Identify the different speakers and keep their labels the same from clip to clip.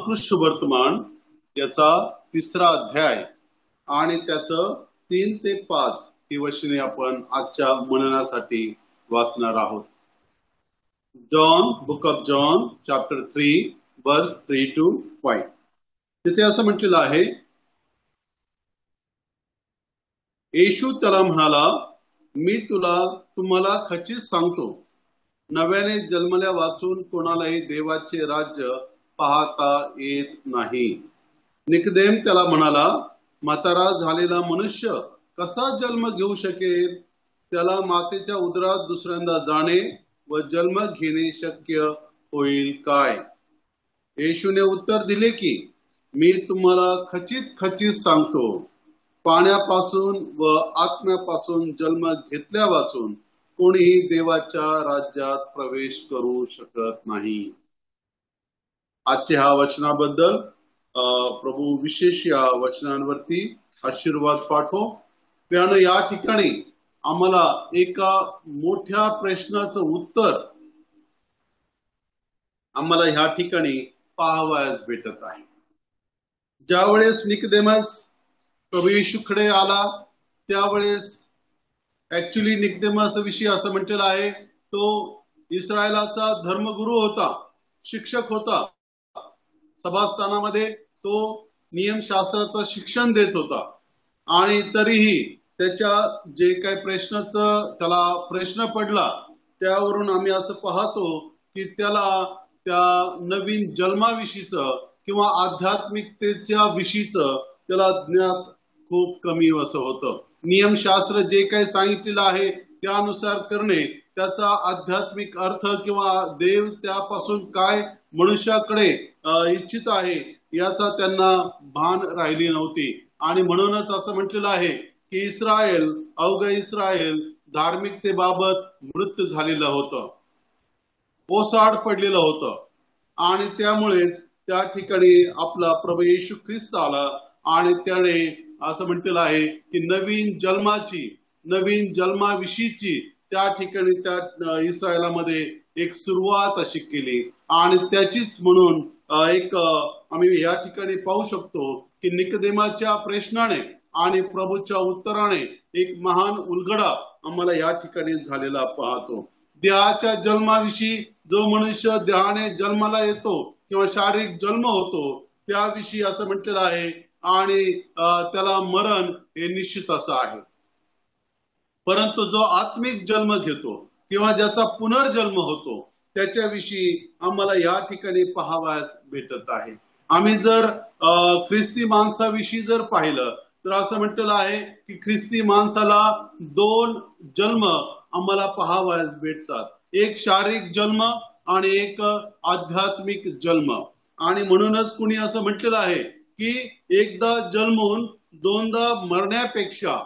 Speaker 1: रामकृष्ण वर्तमान याचा 3रा अध्याय आणि त्याचं 3 ते 5 ही वचने आपण आजच्या मननासाठी वाचणार आहोत. John, book of John chapter 3 वर्स 3 to 5. तिथे असं म्हटलेलं आहे, येशू त्याला म्हणाला, मी तुम्हाला खचित सांगतो, नव्याने जन्मल्या वाचून कोणालाही देवाचे राज्य पाहता येत नाही. निकोदेम त्याला म्हणाला, म्हातारा झालेला मनुष्य कसा जन्म घेऊ शकेल? त्याला मातेच्या उदरात दुसऱ्यांदा जाणे व जन्म घेणे शक्य होईल काय? येशूने उत्तर दिले की, मी तुम्हाला खचित सांगतो, पाण्यापासून व आत्म्यापासून जन्म घेतल्या वाचून कोणीही देवाच्या राज्यात प्रवेश करू शकत नाही. आजच्या ह्या वचनाबद्दल प्रभू विशेष या वचनांवरती आशीर्वाद पाठव. त्यानं या ठिकाणी आम्हाला एका मोठ्या प्रश्नाचं उत्तर आम्हाला ह्या ठिकाणी पाहावयास भेटत आहे. ज्यावेळेस निकोदेमस प्रभू येशूकडे आला त्यावेळेस ऍक्च्युली निकोदेमस विषयी असं म्हटलेलं आहे, तो इस्रायलाचा धर्मगुरू होता, शिक्षक होता. सभास्थानामध्ये तो नियमशास्त्राचं शिक्षण देत होता आणि तरीही त्याच्या जे काही त्याला प्रश्न पडला त्यावरून आम्ही असं पाहतो की त्याला त्या नवीन जन्माविषयीचं किंवा आध्यात्मिकतेच्या विषयीचं त्याला ज्ञान खूप कमी असं होतं. नियमशास्त्र जे काही सांगितलेलं आहे त्यानुसार करणे, त्याचा आध्यात्मिक अर्थ किंवा देव त्यापासून काय मनुष्याकडे इच्छित आहे याचा त्यांना भान राहिली नव्हती. आणि म्हणूनच असं म्हटलेलं आहे की अवघ इस्रायल धार्मिकतेबाबत मृत झालेलं होतं, ओसाड पडलेलं होतं. आणि त्यामुळेच त्या ठिकाणी आपला प्रभू येशू ख्रिस्त आला आणि त्याने असं म्हटलेलं आहे की नवीन जन्माविषयीची त्या ठिकाणी त्या इस्रायलामध्ये एक सुरुवात अशी केली. आणि त्याचीच म्हणून आम्ही या ठिकाणी पाहू शकतो की निकोदेमाच्या प्रश्नाने आणि प्रभूच्या उत्तराने एक महान उलगडा आम्हाला या ठिकाणी झालेला पाहतो. देहाच्या जन्माविषयी जो मनुष्य देहाने जन्माला येतो किंवा शारीरिक जन्म होतो त्याविषयी असं म्हटलेलं आहे आणि त्याला मरण हे निश्चित असं आहे. परंतु जो आत्मिक जन्म घेतो किंवा ज्याचा पुनर्जन्म होतो त्याच्याविषयी आम्हाला या ठिकाणी पाहावयास भेटत आहे. आम्ही जर ख्रिस्ती माणसाविषयी जर पाहिलं तर असं म्हटलेलं आहे की ख्रिस्ती माणसाला 2 जन्म आम्हाला पाहावयास भेटतात, एक शारीरिक जन्म आणि एक आध्यात्मिक जन्म. आणि म्हणूनच कुणी असं म्हटलेलं आहे की एकदा जन्मून 2दा मरण्यापेक्षा,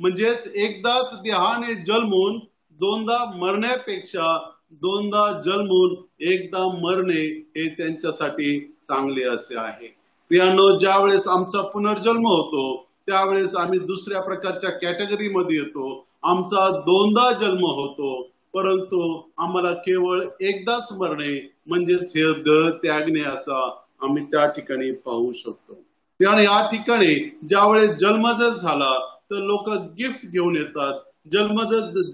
Speaker 1: म्हणजेच एकदाच देहाने जन्मून 2दा मरण्यापेक्षा 2दा जन्मून एकदा मरणे हे त्यांच्यासाठी चांगले असे आहे. प्रियानो, ज्यावेळेस आमचा पुनर्जन्म होतो त्यावेळेस आम्ही दुसऱ्या प्रकारच्या कॅटेगरीमध्ये येतो. आमचा 2दा जन्म होतो, परंतु आम्हाला केवळ एकदाच मरणे म्हणजेच हे देह त्यागणे असा आम्ही त्या ठिकाणी पाहू शकतो. आणि या ठिकाणी ज्यावेळेस जन्म जर झाला तर लोक गिफ्ट घेऊन येतात.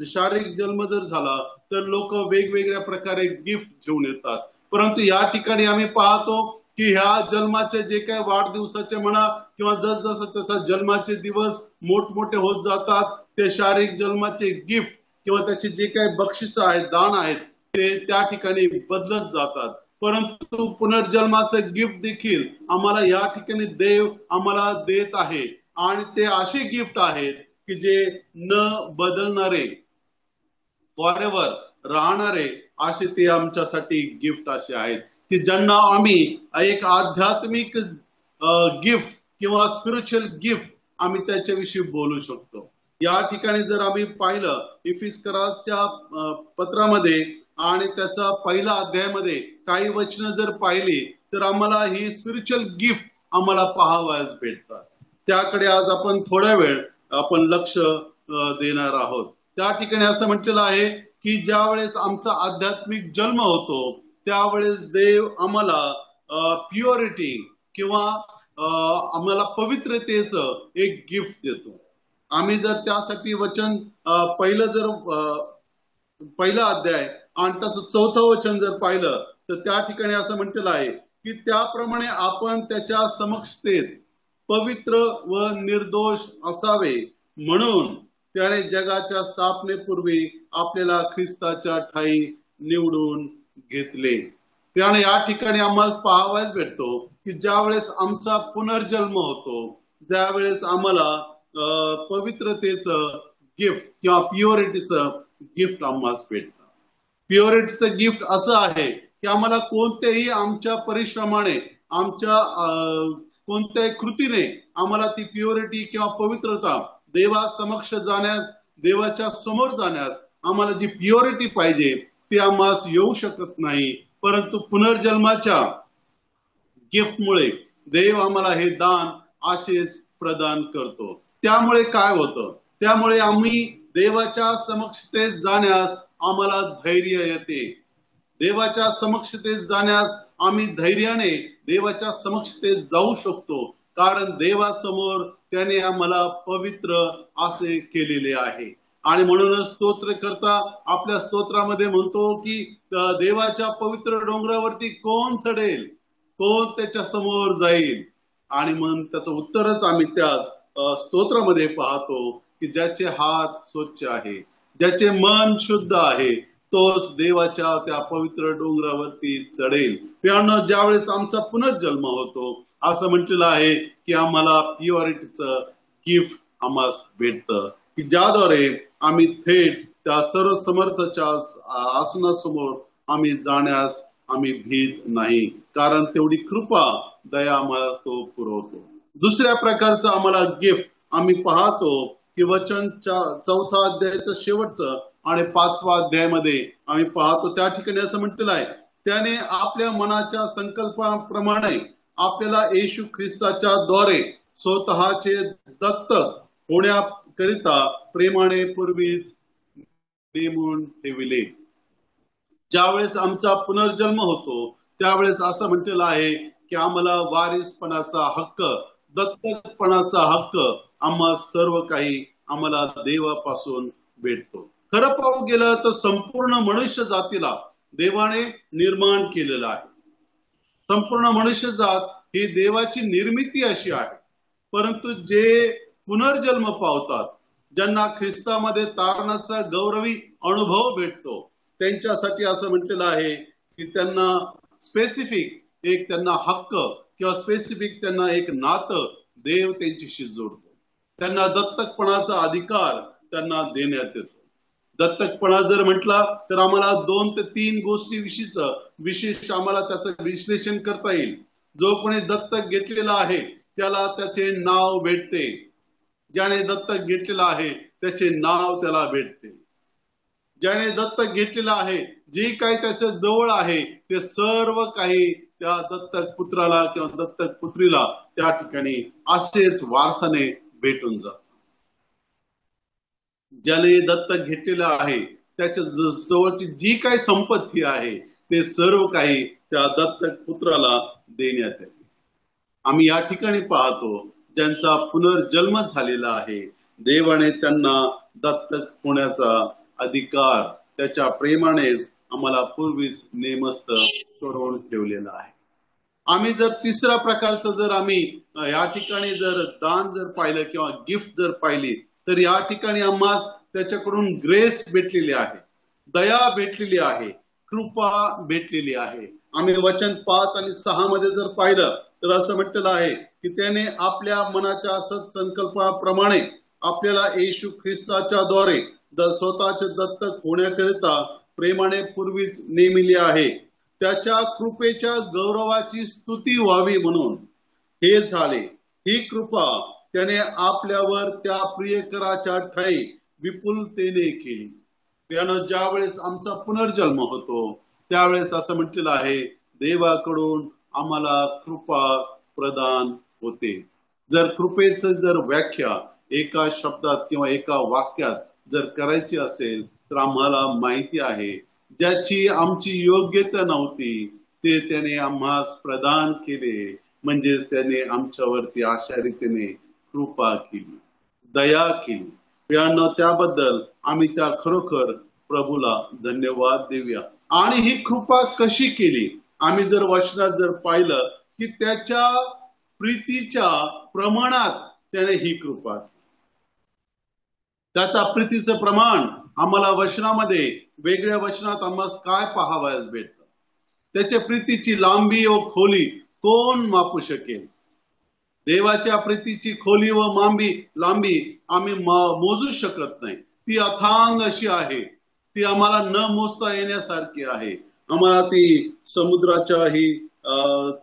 Speaker 1: शारीरिक जन्म जर झाला तर लोक वेगवेगळ्या प्रकारे गिफ्ट घेऊन येतात. परंतु या ठिकाणी आम्ही पाहतो की ह्या जन्माचे जे काही वाढदिवसाचे म्हणा किंवा जसजसं त्याचा जन्माचे दिवस मोठमोठे होत जातात, ते शारीरिक जन्माचे गिफ्ट किंवा त्याचे जे काही बक्षिस आहेत, दान आहेत, ते त्या ठिकाणी बदलत जातात. परंतु पुनर्जन्माचं गिफ्ट देखील आम्हाला या ठिकाणी देव आम्हाला देत आहे. आणि ते असे गिफ्ट आहेत की जे न बदलणारे, फॉरएव्हर राहणारे असे ते आमच्यासाठी गिफ्ट असे आहेत की ज्यांना आम्ही एक आध्यात्मिक गिफ्ट किंवा स्पिरिच्युअल गिफ्ट आम्ही त्याच्याविषयी बोलू शकतो. या ठिकाणी जर आम्ही पाहिलं इफिसकरासच्या पत्रामध्ये आणि त्याचा 1ला अध्यायामध्ये काही वचनं जर पाहिली तर आम्हाला ही स्पिरिच्युअल गिफ्ट आम्हाला पाहावयास भेटतात. त्याकडे आज आपण थोडा वेळ आपण लक्ष देणार आहोत. त्या ठिकाणी असं म्हटलेलं आहे की ज्या वेळेस आमचा आध्यात्मिक जन्म होतो त्यावेळेस देव आम्हाला प्युरिटी किंवा आम्हाला पवित्रतेचं एक गिफ्ट देतो. आम्ही जर त्यासाठी वचन पहिला अध्याय आणि त्याचं 4थं वचन जर पाहिलं तर त्या ठिकाणी असं म्हटलेलं आहे की त्याप्रमाणे आपण त्याच्या समक्षतेत पवित्र व निर्दोष असावे म्हणून त्याने जगाच्या स्थापनेपूर्वी आपल्याला ख्रिस्ताच्या ठाई निवडून घेतले. त्याने या ठिकाणी आम्हाला पाहावयास भेटतो की ज्या वेळेस आमचा पुनर्जन्म होतो त्यावेळेस आम्हाला पवित्रतेचं गिफ्ट किंवा प्युरिटीचं गिफ्ट आम्हाला भेटतं. प्युरिटीचं गिफ्ट असं आहे की आम्हाला कोणत्याही आमच्या परिश्रमाने आमच्या कोणत्याही कृतीने आम्हाला ती प्युरिटी किंवा पवित्रता देवा समक्ष जाण्यास देवाच्या समोर जाण्यास आम्हाला जी प्युरिटी पाहिजे ती आम्हाला येऊ शकत नाही. परंतु पुनर्जन्माच्या गिफ्टमुळे देव आम्हाला हे दान आशेस प्रदान करतो. त्यामुळे काय होतं, त्यामुळे आम्ही देवाच्या समक्षतेत जाण्यास आम्हाला धैर्य येते. देवाच्या समक्षतेत जाण्यास आम्ही धैर्याने देवाच्या समक्षतेत जाऊ शकतो कारण देवासमोर त्याने आम्हाला पवित्र असे केलेले आहे. आणि म्हणूनच स्तोत्रकर्ता आपल्या स्तोत्रामध्ये म्हणतो की देवाच्या पवित्र डोंगरावरती कोण चढेल, कोण त्याच्या समोर जाईल. आणि मग त्याचं उत्तरच आम्ही त्याच स्तोत्रामध्ये पाहतो की ज्याचे हात स्वच्छ आहे, ज्याचे मन शुद्ध आहे, तोच देवाच्या त्या पवित्र डोंगरावरती चढेल. ज्यावेळेस आमचा पुनर्जन्म होतो असं म्हटलेलं आहे की आम्हाला प्युरिटीचं गिफ्ट आम्हाला भेटतं की ज्याद्वारे आम्ही थेट त्या सर्व समर्थाच्या आसनासमोर आम्ही जाण्यास आम्ही भीत नाही कारण तेवढी कृपा दया आम्हाला तो पुरवतो. दुसऱ्या प्रकारचं आम्हाला गिफ्ट आम्ही पाहतो की वचनच्या 4था अध्यायाचं शेवटचं आणि 5वा अध्यायामध्ये आम्ही पाहतो त्या ठिकाणी असं म्हटलेलं आहे त्याने आपल्या मनाच्या संकल्पाप्रमाणे आपल्याला येशू ख्रिस्ताच्या द्वारे स्वतःचे दत्तक होण्याकरिता प्रेमाने पूर्वीच नेमून ठेविले. ज्यावेळेस आमचा पुनर्जन्म होतो त्यावेळेस असं म्हटलेलं आहे की आम्हाला वारिसपणाचा हक्क, दत्तकपणाचा हक्क आम्हा सर्व काही आम्हाला देवापासून भेटतो. खरं पाहू गेलं तर संपूर्ण मनुष्य जातीला देवाने निर्माण केलेलं आहे. संपूर्ण मनुष्य जात ही देवाची निर्मिती अशी आहे. परंतु जे पुनर्जन्म पावतात, ज्यांना ख्रिस्तामध्ये तारणाचा गौरवी अनुभव भेटतो, त्यांच्यासाठी असं म्हटलेलं आहे की त्यांना स्पेसिफिक एक त्यांना हक्क किंवा स्पेसिफिक त्यांना एक नातं देव त्यांच्याशी जोडतो. त्यांना दत्तकपणाचा अधिकार त्यांना देण्यात येतो. दत्तकपणा जर म्हटला तर आम्हाला 2 ते 3 गोष्टी विशेष आम्हाला त्याचं विश्लेषण करता येईल. जो कोणी दत्तक घेतलेला आहे त्याला त्याचे नाव भेटते. ज्याने दत्तक घेतलेला आहे त्याचे नाव त्याला भेटते. ज्याने दत्तक घेतलेला आहे, जे काही त्याच्या जवळ आहे ते सर्व काही त्या दत्तक पुत्राला किंवा दत्तक पुत्रीला त्या ठिकाणी असेच वारसाने भेटून जात. ज्याने दत्तक घेतलेलं आहे त्याच्या जवळची जी काही संपत्ती आहे ते सर्व काही त्या दत्तक पुत्राला देण्यात येते. आम्ही या ठिकाणी पाहतो ज्यांचा पुनर्जन्म झालेला आहे देवाने त्यांना दत्तक होण्याचा अधिकार त्याच्या प्रेमानेच आम्हाला पूर्वीच नेमस्त करून ठेवलेला आहे. आम्ही जर तिसऱ्या प्रकारचं जर आम्ही या ठिकाणी जर दान जर पाहिलं किंवा गिफ्ट जर पाहिली तर या ठिकाणी आम्हाला त्याच्याकडून ग्रेस भेटलेली आहे, दया भेटलेली आहे, कृपा भेटलेली आहे. आम्ही वचन 5 आणि 6 मध्ये जर पाहिलं तर असं म्हटलेलं आहे की त्याने आपल्या मनाच्या सत्संकल्पाप्रमाणे आपल्याला येशू ख्रिस्ताच्या द्वारे स्वतःचे दत्तक होण्याकरिता प्रेमाने पूर्वीच नेमिले आहे. त्याच्या कृपेच्या गौरवाची स्तुती व्हावी म्हणून हे झाले. ही कृपा त्याने आपल्यावर त्या प्रियकराच्या ठाई विपुलतेने केली. त्यानं ज्यावेळेस आमचा पुनर्जन्म होतो त्यावेळेस असं म्हटलेलं आहे देवाकडून आम्हाला कृपा प्रदान होते. जर कृपेचं जर व्याख्या एका शब्दात किंवा एका वाक्यात जर करायची असेल तर आम्हाला माहिती आहे ज्याची आमची योग्यता नव्हती ते त्याने आम्हास प्रदान केले, म्हणजेच त्याने आमच्यावरती अशा रीतीने कृपा केली, दया केली. प्रियांनो, त्याबद्दल आम्ही त्या खरोखर प्रभूला धन्यवाद देऊया. आणि ही कृपा कशी केली आम्ही जर वचनात जर पाहिलं की त्याच्या प्रीतीच्या प्रमाणात त्याने ही कृपा, त्याचा प्रीतीचं प्रमाण आम्हाला वचनामध्ये वेगळ्या वचनात आम्हाला काय पाहावयास भेटतं. त्याच्या प्रीतीची लांबी व खोली कोण मापू शकेल? देवाच्या प्रीतीची खोली व लांबी आम्ही मोजू शकत नाही. ती अथांग अशी आहे, ती आम्हाला न मोजता येण्यासारखी आहे. आम्हाला ती समुद्राच्याही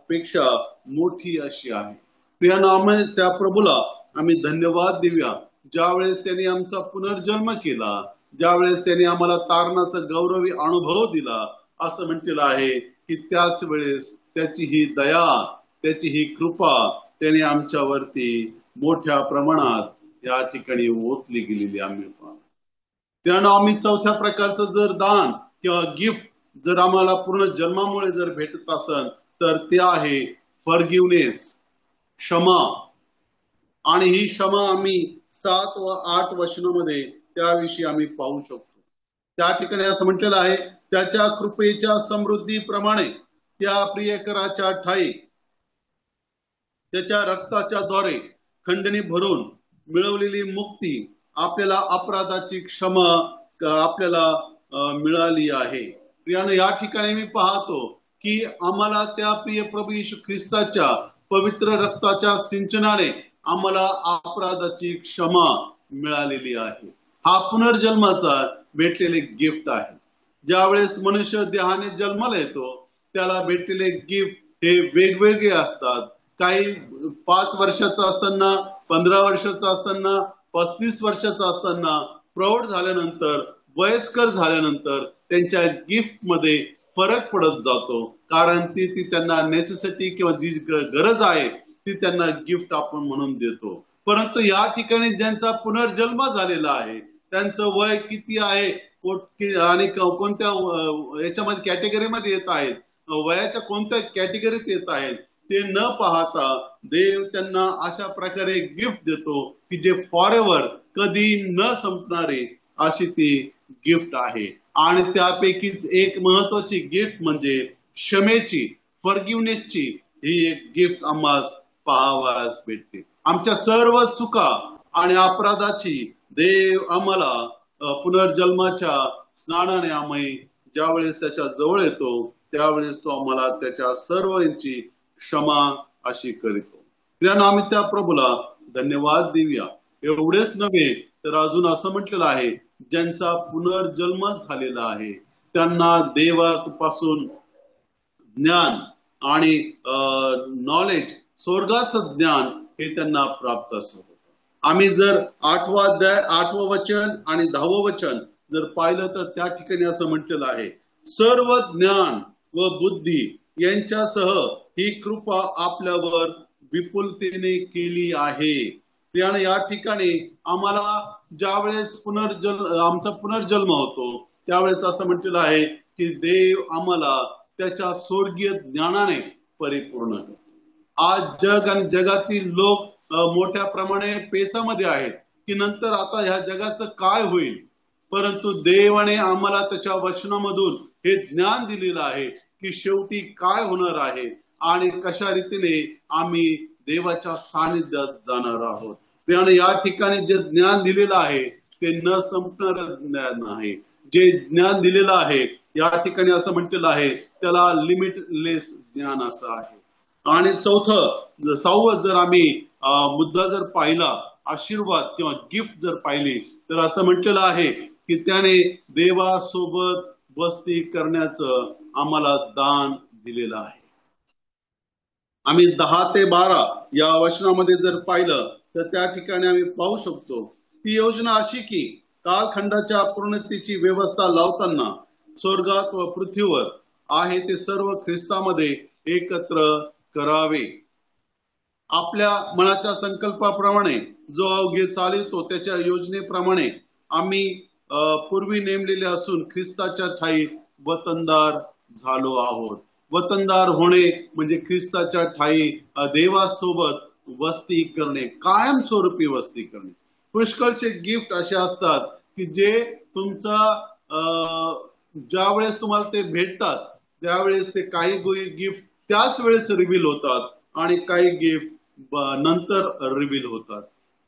Speaker 1: पेक्षा मोठी अशी आहे. प्रियानो, आम्ही त्या प्रभूला आम्ही धन्यवाद देऊया, ज्यावेळेस त्यांनी आमचा पुनर्जन्म केला, ज्यावेळेस त्यांनी आम्हाला तारणाचा गौरवी अनुभव दिला. असं म्हटलेलं आहे की त्याच वेळेस त्याची ही दया, त्याची ही कृपा त्याने आमच्यावरती मोठ्या प्रमाणात या ठिकाणी ओतली गेलेली आम्ही पाहतो. त्यानं आम्ही चौथ्या प्रकारचं जर दान किंवा गिफ्ट जर आम्हाला पूर्ण जन्मामुळे जर भेटत असेल तर ते आहे फॉरगिव्हनेस, क्षमा. आणि ही क्षमा आम्ही 7 व 8 वचनामध्ये त्याविषयी आम्ही पाहू शकतो. त्या ठिकाणी असं म्हटलेलं आहे, त्याच्या कृपेच्या समृद्धीप्रमाणे त्या प्रियकराच्या ठाई त्याच्या रक्ताच्या द्वारे खंडणी भरून मिळवलेली मुक्ती आपल्याला अपराधाची क्षमा आपल्याला मिळाली आहे. प्रियानो, या ठिकाणी मी पाहतो की आम्हाला त्या प्रिय प्रभू येशू ख्रिस्ताच्या पवित्र रक्ताच्या सिंचनाने आम्हाला अपराधाची क्षमा मिळालेली आहे. हा पुनर्जन्माचा भेटलेले गिफ्ट आहे. ज्यावेळेस मनुष्य देहाने जन्माला येतो त्याला भेटलेले गिफ्ट हे वेगवेगळे असतात. काही 5 वर्षाचा असताना, 15 वर्षाचा असताना, 35 वर्षाचा असताना, प्रौढ झाल्यानंतर, वयस्कर झाल्यानंतर त्यांच्या गिफ्ट मध्ये फरक पडत जातो. कारण ती त्यांना नेसेसिटी किंवा जी गरज आहे ती त्यांना गिफ्ट आपण म्हणून देतो. परंतु या ठिकाणी ज्यांचा पुनर्जन्म झालेला आहे, त्यांचं वय किती आहे आणि कोणत्या याच्यामध्ये कॅटेगरीमध्ये येत आहेत, वयाच्या कोणत्या कॅटेगरीत येत आहेत ते न पाहता देव त्यांना अशा प्रकारे गिफ्ट देतो की जे फॉरएव्हर कधी न संपणारे अशी ती गिफ्ट आहे. आणि त्यापैकीच एक महत्वाची गिफ्ट म्हणजे क्षमेची, फॉरगिव्हनेसची ही एक गिफ्ट आम्हाला पाहावयास भेटते. आमच्या सर्व चुका आणि अपराधाची देव आम्हाला पुनर्जन्माच्या स्नानाने आम्ही ज्यावेळेस त्याच्या जवळ येतो त्यावेळेस तो आम्हाला त्याच्या सर्वांची क्षमा अशी करीतो. प्रियानो, आम्ही त्या प्रभूला धन्यवाद देऊया. एवढेच नव्हे तर अजून असं म्हटलेलं आहे, ज्यांचा पुनर्जन्म झालेला आहे त्यांना देवापासून ज्ञान आणि नॉलेज, स्वर्गाचं ज्ञान हे त्यांना प्राप्त असतं. आम्ही जर 8वं वचन आणि 10वं वचन जर पाहिलं तर त्या ठिकाणी असं म्हटलेलं आहे, सर्व ज्ञान व बुद्धी यांच्यासह ही कृपा आपल्यावर विपुलतेने केली आहे. प्रियानो, या ठिकाणी आम्हाला ज्यावेळेस आमचा पुनर्जन्म होतो त्यावेळेस असं म्हटलेलं आहे की देव आम्हाला त्याच्या स्वर्गीय ज्ञानाने परिपूर्ण करतो. आज जग आणि जगातील लोक मोठ्या प्रमाणे पेसामध्ये आहेत की नंतर आता ह्या जगाचं काय होईल, परंतु देवाने आम्हाला त्याच्या वचनामधून हे ज्ञान दिलेलं आहे की शेवटी काय होणार आहे आणि कशा रीतीने आम्ही देवाच्या सानिध्यात जाणार आहोत. त्याने या ठिकाणी जे ज्ञान दिलेलं आहे ते न संपणार ज्ञान आहे. जे ज्ञान दिलेलं आहे या ठिकाणी असं म्हटलेलं आहे त्याला लिमिटलेस ज्ञान असं आहे. आणि 6वं जर आम्ही मुद्दा जर पाहिला, आशीर्वाद किंवा गिफ्ट जर पाहिली तर असं म्हटलेलं आहे की त्याने देवासोबत वस्ती करण्याचं आम्हाला दान दिलेलं आहे. आम्ही 10 ते 12 या वचनामध्ये जर पाहिलं तर त्या ठिकाणी आम्ही पाहू शकतो ती योजना अशी की कालखंडाच्या पूर्णतेची व्यवस्था लावताना स्वर्गात व पृथ्वीवर आहे ते सर्व ख्रिस्तामध्ये एकत्र करावे. आपल्या मनाच्या संकल्पाप्रमाणे जो अवघे चालतो त्याच्या योजनेप्रमाणे आम्ही पूर्वी नेमलेले असून ख्रिस्ताच्या ठाई वतनदार झालो आहोत. वतनदार होणे म्हणजे ख्रिस्ताच्या ठाई देवासोबत वस्ती करणे, कायमस्वरूपी वस्ती करणे. पुष्कळचे गिफ्ट असे असतात की जे तुमचा ज्या वेळेस तुम्हाला ते भेटतात त्यावेळेस ते काही गिफ्ट त्याच वेळेस रिव्हील होतात आणि काही गिफ्ट नंतर रिव्हील होतात.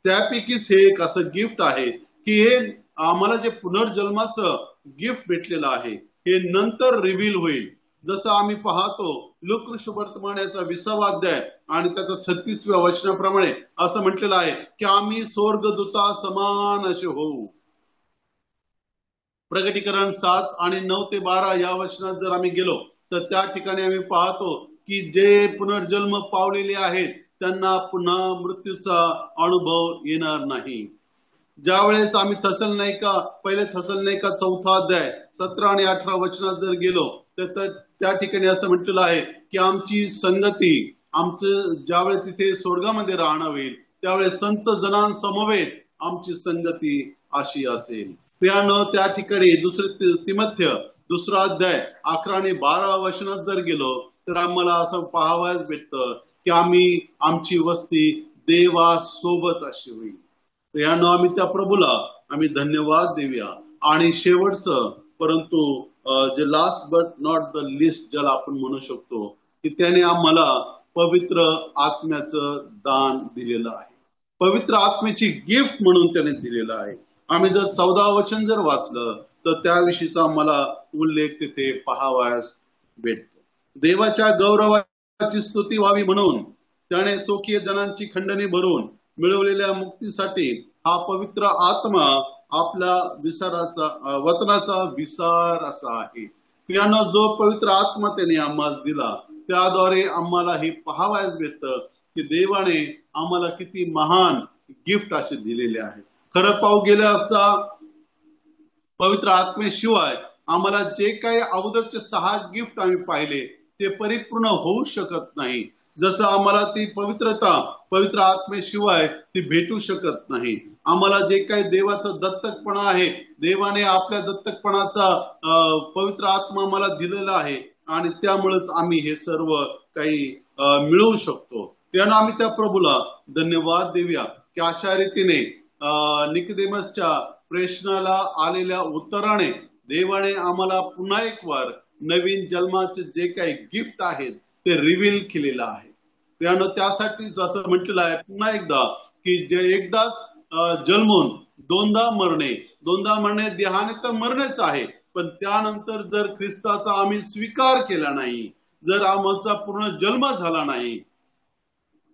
Speaker 1: त्यापैकीच हे एक असं गिफ्ट आहे की हे आम्हाला जे पुनर्जन्माचं गिफ्ट भेटलेलं आहे हे नंतर रिव्हील होईल. जसं आम्ही पाहतो लूका वर्तमान याचा 20वा अध्याय आणि त्याचा 36व्या वचनाप्रमाणे असं म्हटलेलं आहे की आम्ही स्वर्गदूता समान असे होऊ. प्रकटीकरण 7 आणि 9 ते 12 या वचनात जर आम्ही गेलो तर त्या ठिकाणी आम्ही पाहतो की जे पुनर्जन्म पावलेले आहेत त्यांना पुन्हा मृत्यूचा अनुभव येणार नाही. ज्या वेळेस आम्ही पहिले थसलनायका 4था अध्याय 17 आणि 18 वचनात जर गेलो तर त्या ठिकाणी असं म्हटलेलं आहे की आमची संगती आमचं ज्यावेळेस तिथे स्वर्गामध्ये राहणं होईल त्यावेळेस संत जनांसमवेत आमची संगती अशी असेल. त्या ठिकाणी दुसरे तिमोथेय 2रा अध्याय 11 आणि 12 वचनात जर गेलो तर आम्हाला असं पाहावयास भेटतं की आमची वस्ती देवासोबत अशी होईल. यानं आम्ही त्या प्रभूला आम्ही धन्यवाद देऊया. आणि शेवटचं परंतु जे last but not the list ज्याला आपण म्हणू शकतो की त्याने आम्हाला पवित्र आत्म्याचं दान दिलेलं आहे. पवित्र आत्म्याची गिफ्ट म्हणून त्याने दिलेलं आहे. आम्ही जर 14 वचन जर वाचलं तर त्याविषयीचा आम्हाला उल्लेख तिथे पाहावयास भेटतो. देवाच्या गौरवाची स्तुती व्हावी म्हणून त्याने स्वकीय जनांची खंडणी भरून मिळवलेल्या मुक्तीसाठी हा पवित्र आत्मा आपल्या वतनाचा विसार असा आहे. प्रियानो, जो पवित्र आत्मा त्याने आम्हाला दिला त्याद्वारे आम्हाला हे पाहावयास भेटतं की देवाने आम्हाला किती महान गिफ्ट असे दिलेले आहे. खरं पाहू गेले असता पवित्र आत्मेशिवाय आम्हाला जे काही अगोदरचे 6 गिफ्ट आम्ही पाहिले ते परिपूर्ण होऊ शकत नाही. जसं आम्हाला ती पवित्र आत्मेशिवाय ती भेटू शकत नाही. आम्हाला जे काही देवाचं दत्तकपणा आहे, देवाने आपल्या दत्तकपणाचा पवित्र आत्मा आम्हाला दिलेला आहे आणि त्यामुळेच आम्ही हे सर्व काही मिळवू शकतो. त्यानं आम्ही त्या प्रभूला धन्यवाद देऊया की अशा रीतीने निकोदेमसच्या प्रश्नाला आलेल्या उत्तराने देवाने आम्हाला पुन्हा एक वार नवीन जन्माचे जे काही गिफ्ट आहेत ते रिव्हील केलेलं आहे. त्यानं त्यासाठीच असं म्हटलेलं आहे पुन्हा एकदा की जे एकदाच जन्मून दोनदा मरणे देहाने तर मरणेच आहे, पण त्यानंतर जर ख्रिस्ताचा आम्ही स्वीकार केला नाही, जर आमचा पूर्ण जन्म झाला नाही,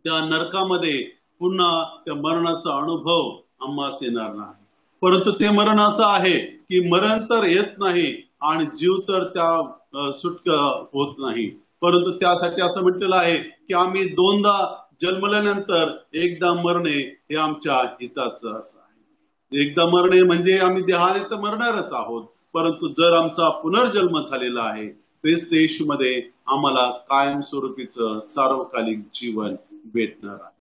Speaker 1: त्या नरकामध्ये पुन्हा त्या मरणाचा अनुभव आम्हास येणार नाही. परंतु ते मरण असं आहे की मरण तर येत नाही आणि जीव तर त्या सुटका होत नाही. परंतु त्यासाठी असं म्हटलेलं आहे की आम्ही दोनदा जन्मल्यानंतर एकदा मरणे हे आमच्या हिताचं असं आहे. एकदा मरणे म्हणजे आम्ही देहाने तर मरणारच आहोत, परंतु जर आमचा पुनर्जन्म झालेला आहे ख्रिस्त येशूमध्ये आम्हाला कायमस्वरूपीचं सार्वकालिक जीवन भेटणार आहे.